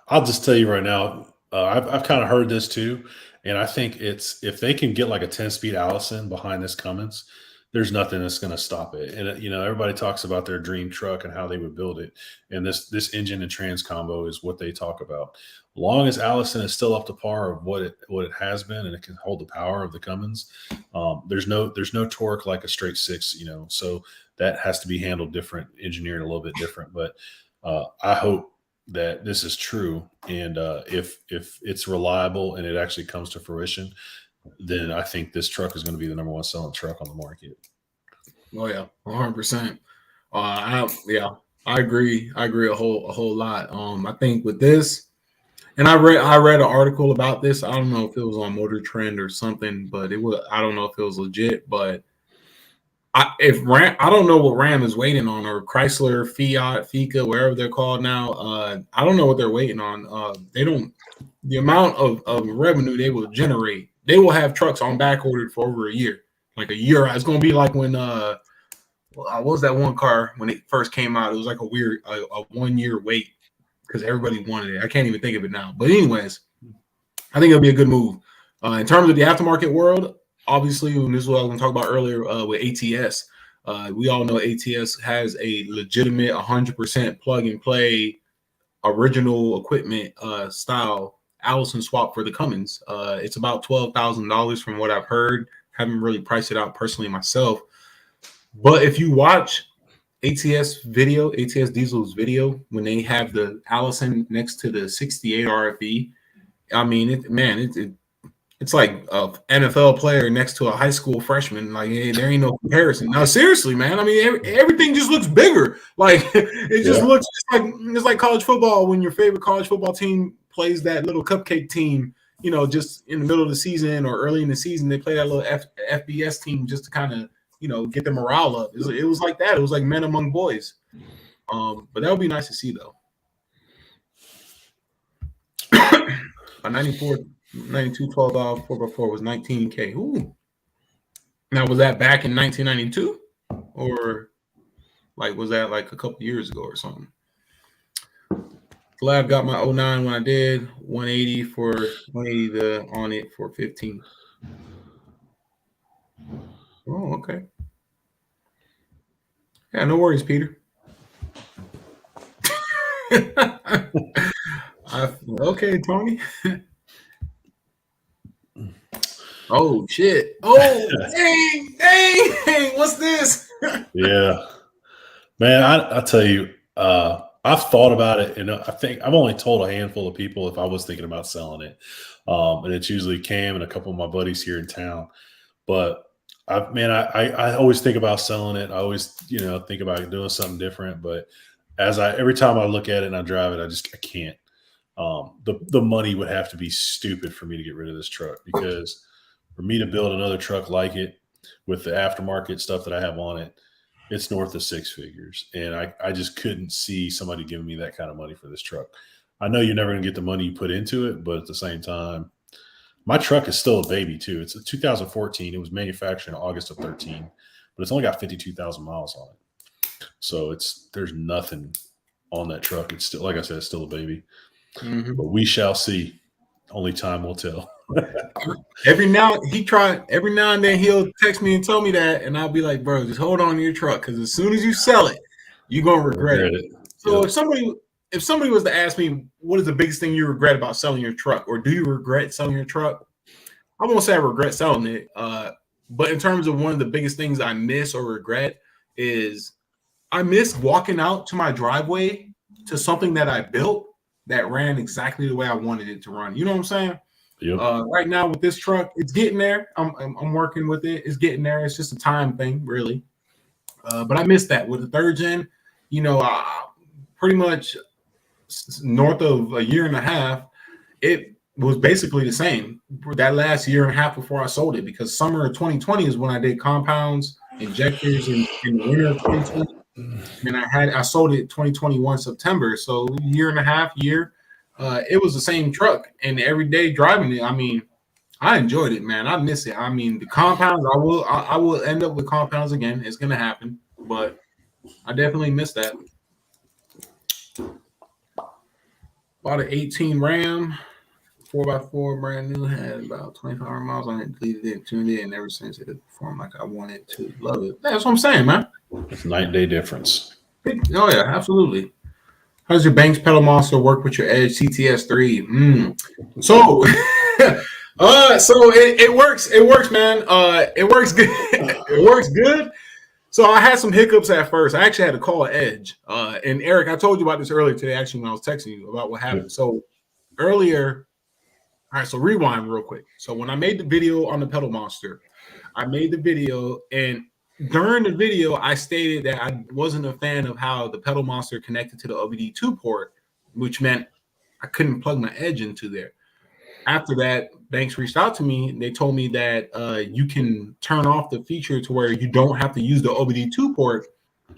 I'll just tell you right now. I've kind of heard this too, and I think it's if they can get like a 10-speed Allison behind this Cummins, there's nothing that's going to stop it. And everybody talks about their dream truck and how they would build it, and this engine and trans combo is what they talk about. Long as Allison is still up to par of what it has been, and it can hold the power of the Cummins, there's no torque like a straight six. So that has to be handled different, engineered a little bit different. But I hope that this is true, and if it's reliable and it actually comes to fruition, then I think this truck is going to be the number one selling truck on the market. Oh yeah, 100%. I agree. I agree a whole lot. I think with this, and I read an article about this. I don't know if it was on Motor Trend or something, but I don't know if it was legit, but I don't know what Ram is waiting on, or Chrysler, Fiat, Fika, wherever they're called now. I don't know what they're waiting on. The amount of revenue they will generate. They will have trucks on back ordered for over a year, like a year. It's going to be like when what was that one car when it first came out? It was like a 1 year wait because everybody wanted it. I can't even think of it now. But anyways, I think it'll be a good move. In terms of the aftermarket world, obviously, and this is what I was going to talk about earlier with ATS. We all know ATS has a legitimate 100% plug and play original equipment style Allison swap for the Cummins. It's about $12,000 from what I've heard. Haven't really priced it out personally myself. But if you watch ATS Diesel's video when they have the Allison next to the 68 RFE, I mean, it's like an NFL player next to a high school freshman. Like, hey, there ain't no comparison. No, seriously, man. I mean, everything just looks bigger. Like, it just looks like it's like college football when your favorite college football team plays that little cupcake team. Just in the middle of the season or early in the season, they play that little FBS team just to kind of get the morale up. It was like that. It was like men among boys. But that would be nice to see, though. A 92 12 4x4 was $19K. Ooh. Now, was that back in 1992, or like was that like a couple years ago or something? Glad got my 09 when I did 180 on it for 15. Oh, okay. Yeah, no worries, Peter. Okay, Tony. Oh shit! Oh dang! What's this? Yeah, man. I tell you, I've thought about it, and I think I've only told a handful of people if I was thinking about selling it, and it's usually Cam and a couple of my buddies here in town. But I always think about selling it. I always think about doing something different. But every time I look at it and I drive it, I can't. The money would have to be stupid for me to get rid of this truck, because for me to build another truck like it with the aftermarket stuff that I have on it, it's north of six figures. And I just couldn't see somebody giving me that kind of money for this truck. I know you're never going to get the money you put into it, but at the same time, my truck is still a baby too. It's a 2014. It was manufactured in August of 13, but it's only got 52,000 miles on it. So there's nothing on that truck. It's still, like I said, it's still a baby. Mm-hmm. But we shall see. Only time will tell. Every now and then he'll text me and tell me that, and I'll be like, bro, just hold on to your truck, because as soon as you sell it, you're gonna regret it. So yep. if somebody was to ask me what is the biggest thing you regret about selling your truck, or do you regret selling your truck, I won't say I regret selling it. But in terms of one of the biggest things I miss or regret is I miss walking out to my driveway to something that I built that ran exactly the way I wanted it to run. You know what I'm saying? Yep. Right now with this truck, it's getting there. I'm working with it. It's getting there. It's just a time thing, really. But I missed that with the third gen. You know, pretty much north of a year and a half, it was basically the same. That last year and a half before I sold it, because summer of 2020 is when I did compounds, injectors in the winter of 2020. And I sold it 2021 September. So year and a half, year. It was the same truck, and every day driving it, I mean, I enjoyed it, man. I miss it. I mean, the compounds, I will end up with compounds again. It's gonna happen, but I definitely miss that. Bought an 18 Ram, 4x4, brand new, had about 25 miles on it, deleted it, tuned it, and ever since it performed like I wanted to. Love it. That's what I'm saying, man. It's night and day difference. Oh yeah, absolutely. How does your Banks pedal monster work with your Edge CTS3? So, so it works. It works, man. It works good. It works good. So I had some hiccups at first. I actually had to call Edge. And Eric, I told you about this earlier today, actually, when I was texting you about what happened. So earlier, all right, so rewind real quick. So when I made the video on the pedal monster, I made the video, and during the video, I stated that I wasn't a fan of how the pedal monster connected to the OBD2 port, which meant I couldn't plug my Edge into there. After that, Banks reached out to me, and they told me that you can turn off the feature to where you don't have to use the OBD2 port,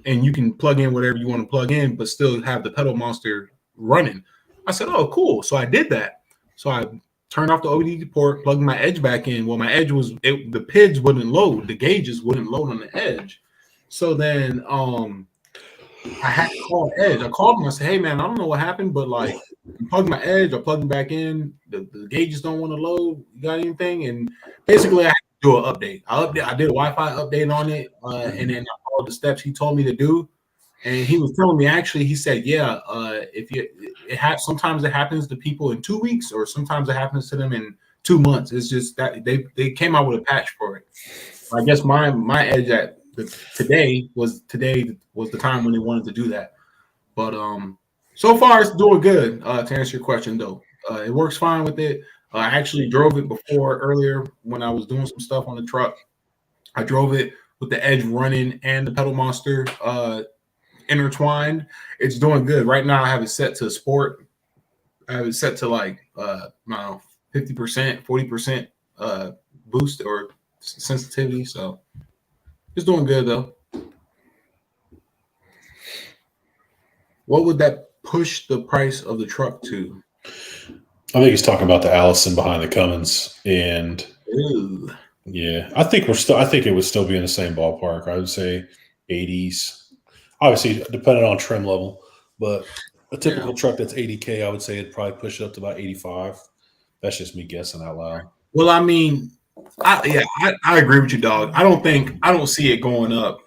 and you can plug in whatever you want to plug in, but still have the pedal monster running. I said, oh, cool. So I did that. So I turned off the OBD2 port, plugged my Edge back in. Well, my Edge the PIDs wouldn't load, the gauges wouldn't load on the Edge. So then I had to call Edge. I called him. I said, hey, man, I don't know what happened, but like, I plugged my Edge. I plugged it back in. The gauges don't want to load. You got anything? And basically, I had to do an update. I did a Wi-Fi update on it, and then I followed the steps he told me to do. And he was telling me, actually, he said, yeah, sometimes it happens to people in 2 weeks, or sometimes it happens to them in 2 months. It's just that they came out with a patch for it. I guess my Edge today was the time when they wanted to do that. But so far it's doing good. To answer your question, though, it works fine with it. I actually drove it before earlier when I was doing some stuff on the truck. I drove it with the Edge running and the pedal monster intertwined. It's doing good right now. I have it set to sport. I have it set to like 50%, 40% boost or sensitivity. So it's doing good though. What would that push the price of the truck to? I think he's talking about the Allison behind the Cummins, and Ew. Yeah, I think it would still be in the same ballpark. I would say 80s. Obviously, depending on trim level, but a typical truck that's 80K, I would say it'd probably push it up to about 85. That's just me guessing out loud. Well, I mean, I agree with you, dog. I don't see it going up.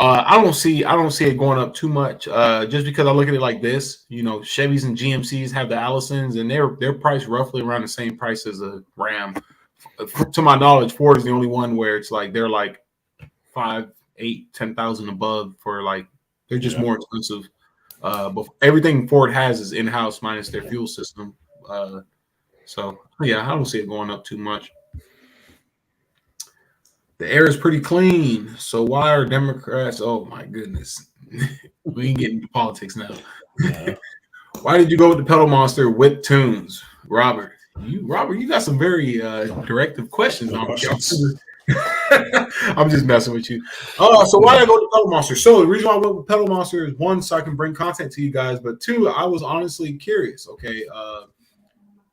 I don't see it going up too much. Just because I look at it like this, you know, Chevys and GMCs have the Allisons, and they're priced roughly around the same price as a Ram. To my knowledge, Ford is the only one where it's like they're like 5, 8, 10,000 above for like they're just more expensive. But everything Ford has is in-house minus their fuel system. So yeah, I don't see it going up too much. The air is pretty clean. So why are Democrats? Oh my goodness, we ain't getting into politics now. Why did you go with the pedal monster with tunes, Robert? You got some very directive questions. I'm just messing with you. So why did I go with the pedal monster? So the reason why I went with pedal monster is one, so I can bring content to you guys, but two, I was honestly curious. Okay,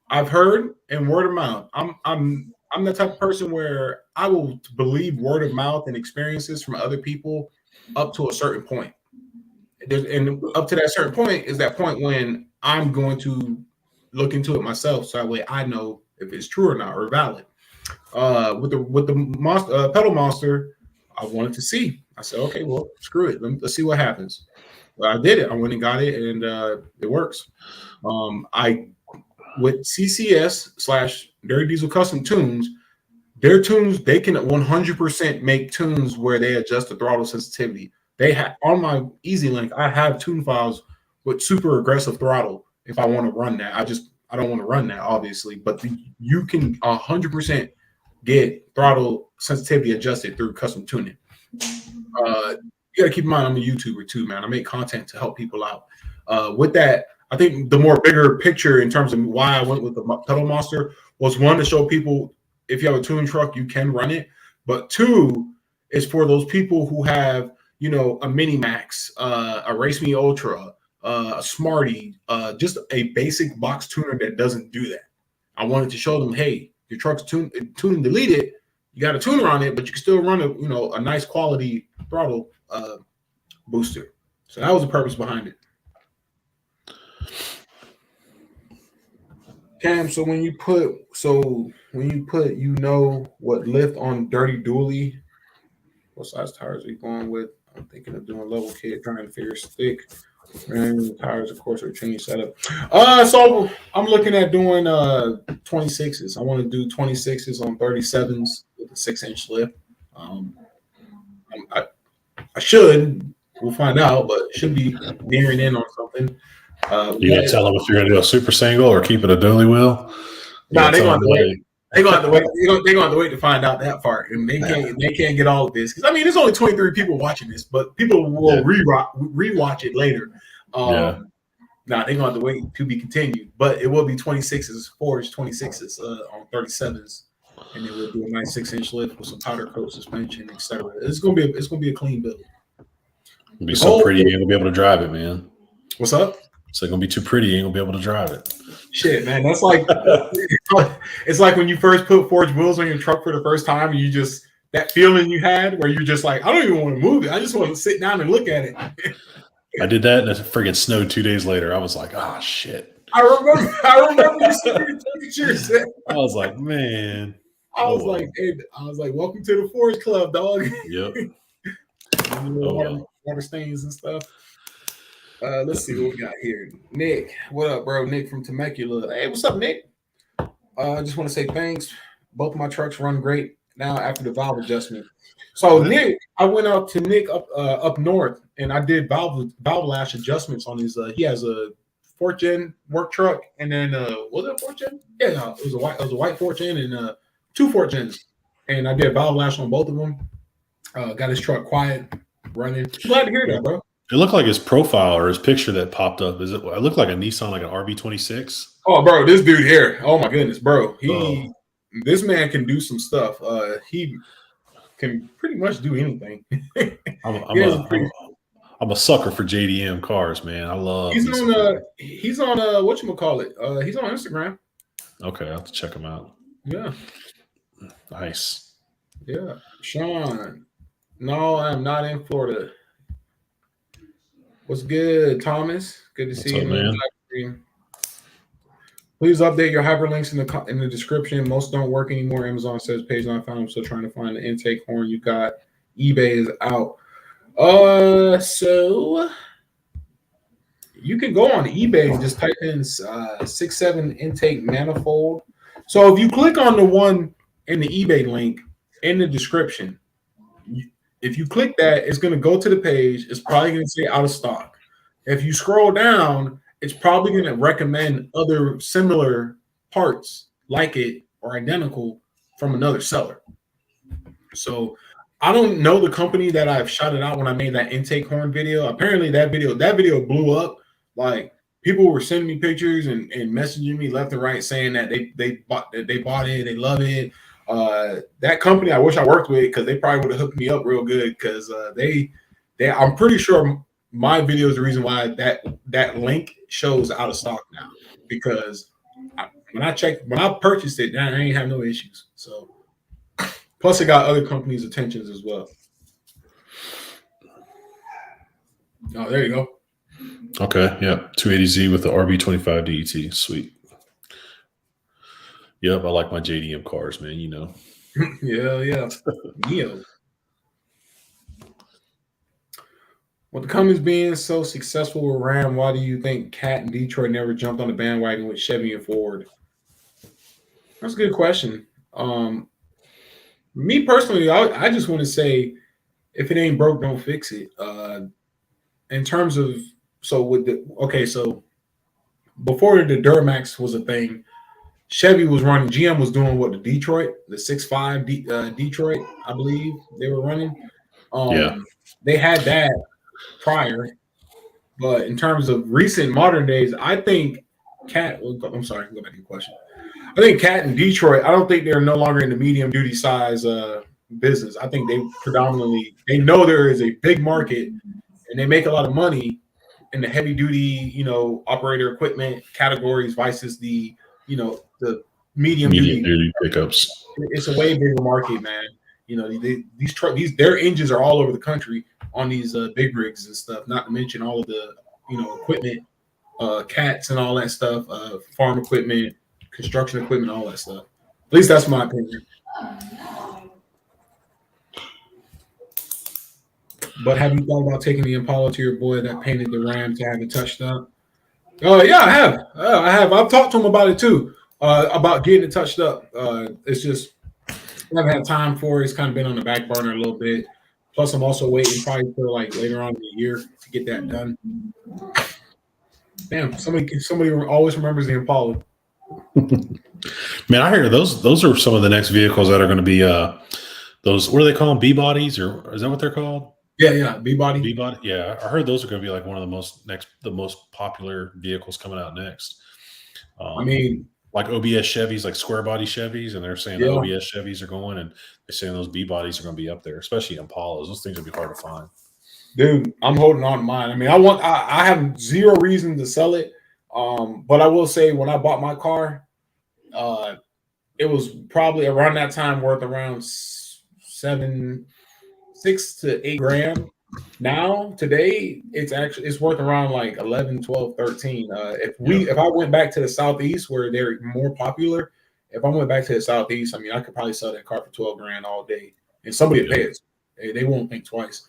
I've heard and word of mouth. I'm the type of person where I will believe word of mouth and experiences from other people up to a certain point. And up to that certain point is that point when I'm going to look into it myself, so that way I know if it's true or not or valid. With the pedal monster, I wanted to see. I said, okay, well, screw it. Let's see what happens. Well, I did it. I went and got it, and it works. With CCS / Dirty Diesel Custom Tunes, their tunes, they can 100% make tunes where they adjust the throttle sensitivity. They have on my EasyLink, I have tune files with super aggressive throttle if I want to run that. I don't want to run that, obviously, but you can 100% get throttle sensitivity adjusted through custom tuning. You got to keep in mind, I'm a YouTuber too, man. I make content to help people out. With that, I think the more bigger picture in terms of why I went with the pedal monster was one to show people if you have a tuning truck, you can run it. But two is for those people who have, you know, a Mini Max, a Race Me Ultra, a Smarty, just a basic box tuner that doesn't do that. I wanted to show them, hey, your truck's tuned deleted. You got a tuner on it, but you can still run a nice quality throttle booster. So that was the purpose behind it. Cam, so when you put you know what lift on dirty dually, what size tires are you going with? I'm thinking of doing level kit, trying to figure stick. And tires, of course, are changed setup. So I'm looking at doing 26s. I want to do 26s on 37s with a 6-inch lift. I should. We'll find out, but should be nearing in on something. You gonna tell them if you're gonna do a super single or keep it a dually wheel? Nah, they're going to wait. They're going to wait. They're going to wait to find out that part, and they can't get all of this because I mean, there's only 23 people watching this, but people will rewatch it later. Nah, they're going to have to wait to be continued, but it will be 26s, forged 26s on 37s, and then we'll do a nice 6-inch lift with some powder coat suspension, etc. It's gonna be a clean build. It'll be so pretty, you ain't gonna be able to drive it, man. What's up? It's gonna be too pretty, you ain't gonna be able to drive it. Shit, man, that's like it's like when you first put forged wheels on your truck for the first time, and you just that feeling you had where you're just like, I don't even want to move it. I just want to sit down and look at it. I did that, and it friggin' snowed 2 days later. I was like, oh shit. I remember you sending pictures. I was like, man. I was like, welcome to the Forge Club, dog. Yep. Water stains and stuff. Let's see what we got here. Nick, what up, bro? Nick from Temecula. Hey, what's up, Nick? I just want to say thanks. Both of my trucks run great now after the valve adjustment. So Nick, I went out to Nick up north, and I did valve lash adjustments on his. He has a 4th gen work truck, and then was it a 4th gen? Yeah, no, it was a white 4th gen and 2 4th gens, and I did valve lash on both of them. Got his truck quiet, running. Glad to hear that, bro. It looked like his profile or his picture that popped up. It looked like a Nissan, like an RB26. Oh, bro, this dude here. Oh my goodness, bro. This man can do some stuff. He can pretty much do anything. I'm a sucker for JDM cars, man. I love. He's on whatchamacallit. He's on Instagram. Okay, I'll have to check him out. Yeah. Nice. Yeah. Sean. No, I'm not in Florida. What's good, Thomas? Good to see you, man. Please update your hyperlinks in the description. Most don't work anymore. Amazon says page not found. I'm still trying to find the intake horn you got. eBay is out. So you can go on eBay and just type in 6.7 intake manifold. So if you click on the one in the eBay link in the description, if you click that, it's going to go to the page. It's probably going to say out of stock. If you scroll down, it's probably going to recommend other similar parts like it or identical from another seller. So I don't know the company that I've shouted out when I made that intake horn video. Apparently that video blew up. Like people were sending me pictures and messaging me left and right saying that they bought it, they love it. That company I wish I worked with because they probably would have hooked me up real good because I'm pretty sure my video is the reason why that link shows out of stock now because when I purchased it, I ain't have no issues. So plus it got other companies' attentions as well. Oh, there you go. Okay, yeah, 280Z with the RB25 DET, sweet. Yep, I like my JDM cars, man. You know. yeah. Neo. With the Cummins being so successful with Ram, why do you think Cat and Detroit never jumped on the bandwagon with Chevy and Ford? That's a good question. Me personally, I just want to say, if it ain't broke, don't fix it. In terms of so before the Duramax was a thing, Chevy was running. GM was doing what, the 6.5 Detroit, I believe they were running. They had that prior, but in terms of recent modern days, I think I'm sorry, go back to your question. I think Cat and Detroit, I don't think they're no longer in the medium duty size business. I think they know there is a big market and they make a lot of money in the heavy duty, operator equipment categories versus the medium duty pickups. It's a way bigger market, man. These their engines are all over the country on these big rigs and stuff. Not to mention all of the equipment, cats and all that stuff, farm equipment, construction equipment, all that stuff. At least that's my opinion. But have you thought about taking the Impala to your boy that painted the Ram to have it touched up? Oh yeah, I have. I've talked to him about it too. About getting it touched up. It's just I haven't had time for it. It's kind of been on the back burner a little bit. Plus, I'm also waiting probably for like later on in the year to get that done. Damn, somebody always remembers the Impala. Man, I hear those are some of the next vehicles that are going to be those. What do they call them? B bodies, or is that what they're called? Yeah, B body. B body. Yeah, I heard those are going to be like one of the most popular vehicles coming out next. I mean, like OBS Chevys, like square body Chevys, and they're saying the OBS Chevys are going, and they're saying those B bodies are going to be up there, especially Impalas. Those things will be hard to find. Dude, I'm holding on to mine. I mean, I have zero reason to sell it. But I will say when I bought my car, it was probably around that time worth around $6 to $8 grand. Now today it's worth around like 11, 12, 13. If I went back to the Southeast where they're more popular, if I went back to the Southeast, I mean I could probably sell that car for 12 grand all day. And somebody would pay it. They won't think twice.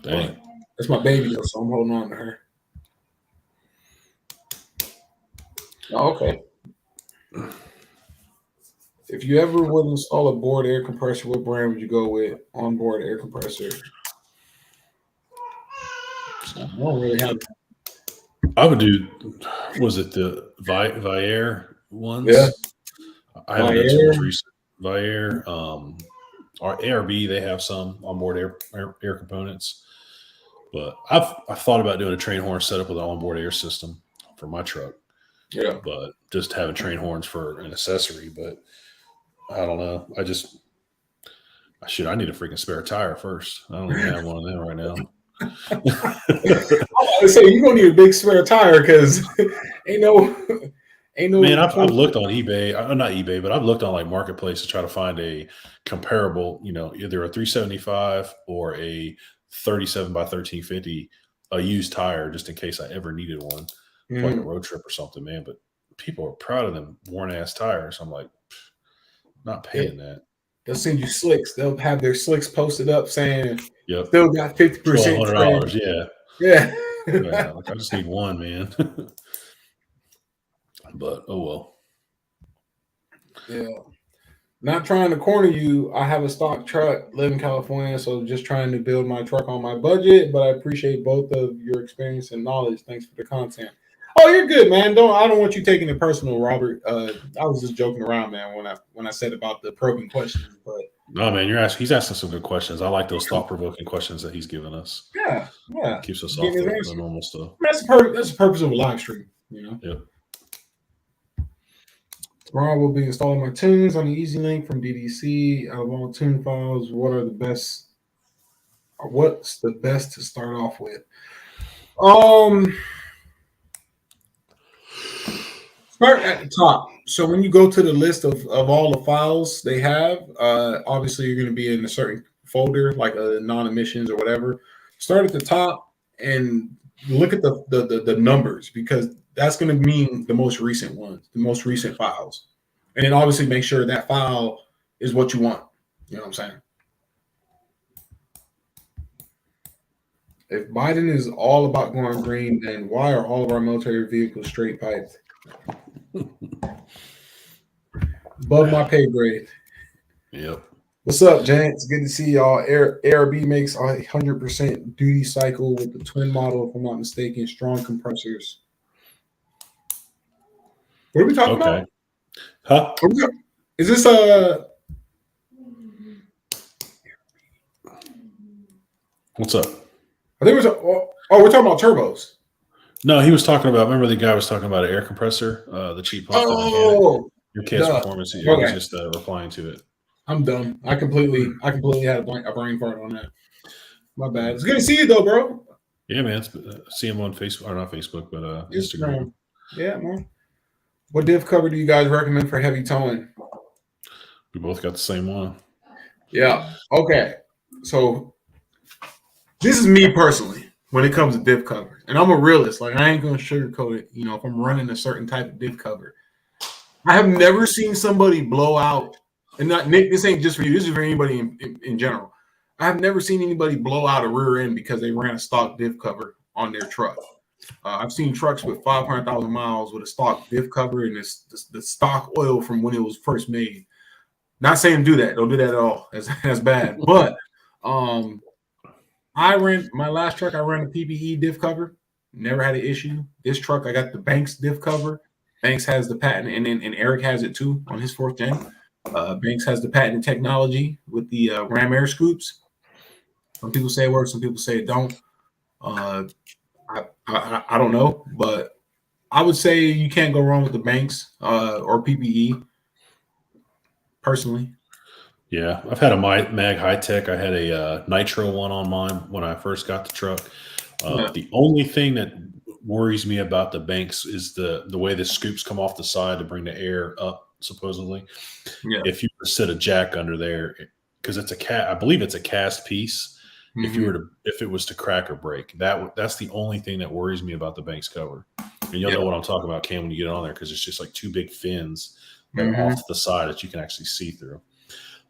Dang. That's my baby though, so I'm holding on to her. Oh, okay. If you ever would install a board air compressor, what brand would you go with? Onboard air compressor. I don't really have. I would do. Was it the Viair ones? Yeah. I haven't done too much research. Viair, or ARB, they have some onboard air components. But I've thought about doing a train horn setup with an onboard air system for my truck. Yeah. But just having train horns for an accessory. But I don't know. I need a freaking spare tire first. I don't even have one of them right now. I say you're gonna need a big spare tire because ain't no. Man, I've looked on eBay. Not eBay, but I've looked on like Marketplace to try to find a comparable. Either a 375 or a 37 by 1350, a used tire, just in case I ever needed one, like a road trip or something, man. But people are proud of them worn ass tires. I'm like, not paying that. They'll send you slicks. They'll have their slicks posted up saying, "Yep, still got 50%." $1,200. Yeah. Like, I just need one, man. But oh well. Yeah. Not trying to corner you. I have a stock truck, live in California, so just trying to build my truck on my budget. But I appreciate both of your experience and knowledge. Thanks for the content. Oh, you're good, man. I don't want you taking it personal, Robert. I was just joking around, man, when I said about the probing questions. But no, man, he's asking some good questions. I like those thought-provoking questions that he's giving us. Yeah. Keeps us off the normal stuff. That's the purpose of a live stream, Yep. Tomorrow we'll be installing my tunes on the Easy Link from DDC. Out of all tune files, what's the best to start off with? Start at the top. So when you go to the list of all the files they have, obviously you're going to be in a certain folder, like a non-emissions or whatever. Start at the top and look at the numbers, because that's going to mean the most recent ones, the most recent files. And then obviously make sure that file is what you want. You know what I'm saying? If Biden is all about going green, then why are all of our military vehicles straight piped? Above my pay grade. Yep. What's up, gents? Good to see y'all. ARB makes a 100% duty cycle with the twin model, if I'm not mistaken. Strong compressors. What are we talking about? Huh? Is this What's up? I think we're talking about turbos. No, he was talking about. Remember the guy was talking about an air compressor, the cheap pump. Oh, your kid's performance. Yeah, okay. he's just replying to it. I'm dumb. I completely had a brain fart on that. My bad. It's good to see you though, bro. Yeah, man. See him on Facebook, or not Facebook, but Instagram. Yeah, man. What diff cover do you guys recommend for heavy towing? We both got the same one. Yeah. Okay. So this is me personally when it comes to diff cover, and I'm a realist. Like I ain't gonna sugarcoat it. You know, if I'm running a certain type of diff cover, I have never seen somebody blow out. And not Nick, this ain't just for you. This is for anybody in general. I have never seen anybody blow out a rear end because they ran a stock diff cover on their truck. I've seen trucks with 500,000 miles with a stock diff cover and the stock oil from when it was first made. Not saying do that. Don't do that at all. That's bad. But I ran my last truck. I ran a PPE diff cover. Never had an issue. This truck, I got the Banks diff cover. Banks has the patent, and Eric has it too on his 4th gen. Banks has the patent technology with the ram air scoops. Some people say it works, some people say it don't. I don't know, but I would say you can't go wrong with the Banks or PPE. Personally, yeah, I've had a Mag High Tech. I had a Nitro one on mine when I first got the truck. The only thing that worries me about the Banks is the way the scoops come off the side to bring the air up. Supposedly, if you were to set a jack under there, because it's I believe it's a cast piece. Mm-hmm. If it was to crack or break, that's the only thing that worries me about the Banks cover. And you'll know what I'm talking about, Cam, when you get on there, because it's just like 2 big fins that are off the side that you can actually see through.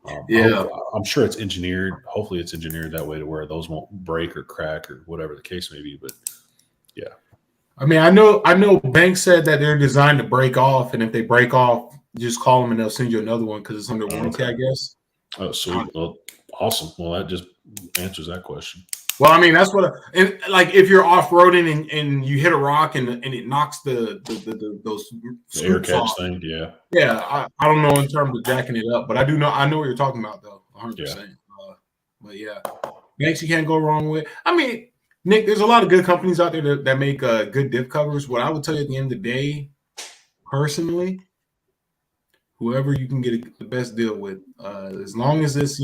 I'm sure it's engineered. Hopefully, it's engineered that way to where those won't break or crack or whatever the case may be. But yeah, I mean, I know. Banks said that they're designed to break off, and if they break off, just call them and they'll send you another one because it's under warranty, I guess. Oh, sweet. Well, awesome. Well, that just answers that question. Well, I mean, that's what like if you're off-roading and you hit a rock and it knocks those the air catch off. Thing, yeah. Yeah, I don't know in terms of jacking it up, but I know what you're talking about though, 100%. But yeah, Banks you can't go wrong with. I mean, Nick, there's a lot of good companies out there that make good diff covers. What I would tell you at the end of the day, personally, whoever you can get the best deal with, as long as it's,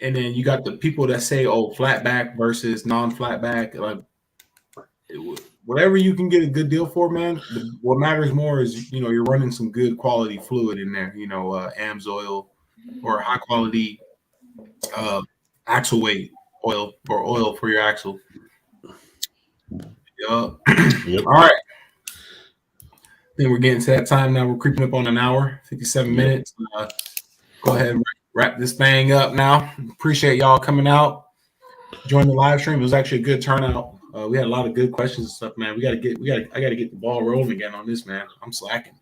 and then you got the people that say, oh, flat back versus non-flat back, like whatever you can get a good deal for, man. What matters more is, you're running some good quality fluid in there, AMS oil or high quality axle weight oil or oil for your axle. Yep. All right. I think we're getting to that time now. We're creeping up on an hour, 57 minutes. Go ahead and wrap this thing up now. Appreciate y'all coming out, join the live stream. It was actually a good turnout. We had a lot of good questions and stuff, man. I got to get the ball rolling again on this, man. I'm slacking.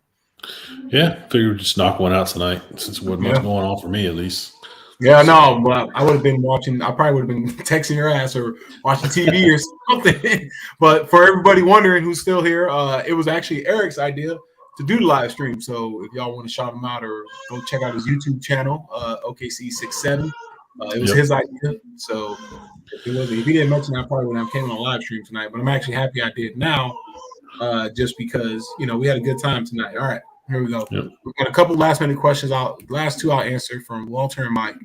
Yeah, figured we'd just knock one out tonight since it wasn't much going on for me, at least. Yeah, no, but I would have been watching. I probably would have been texting your ass or watching TV or something. But for everybody wondering who's still here, it was actually Eric's idea to do the live stream. So if y'all want to shout him out or go check out his YouTube channel, OKC67, it was his idea. So if he didn't mention that, I probably wouldn't have came on a live stream tonight. But I'm actually happy I did now, just because we had a good time tonight. All right. Here we go. Yep. We've got a couple last-minute questions. Last two I'll answer from Walter and Mike.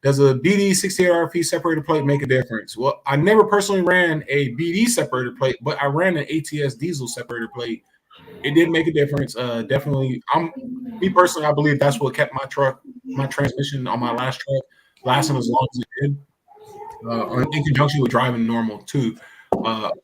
Does a BD 68 RP separator plate make a difference? Well, I never personally ran a BD separator plate, but I ran an ATS diesel separator plate. It did make a difference. Definitely. Me personally, I believe that's what kept my transmission on my last truck lasting as long as it did. In conjunction with driving normal too. But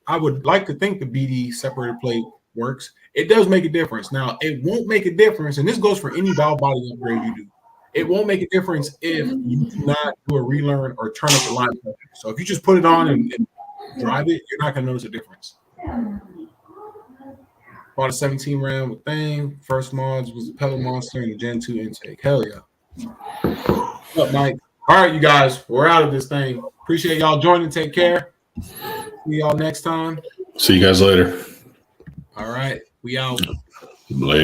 I would like to think the BD separator plate works. It does make a difference. Now, it won't make a difference, and this goes for any valve body upgrade you do. It won't make a difference if you do not do a relearn or turn up the line pressure. So if you just put it on and drive it, you're not going to notice a difference. Bought a 17 Ram with thing. First mods was the Pedal Monster and the Gen 2 intake. Hell yeah. What's up, Mike? All right, you guys, we're out of this thing. Appreciate y'all joining. Take care. See y'all next time. See you guys later. All right, we out. Later.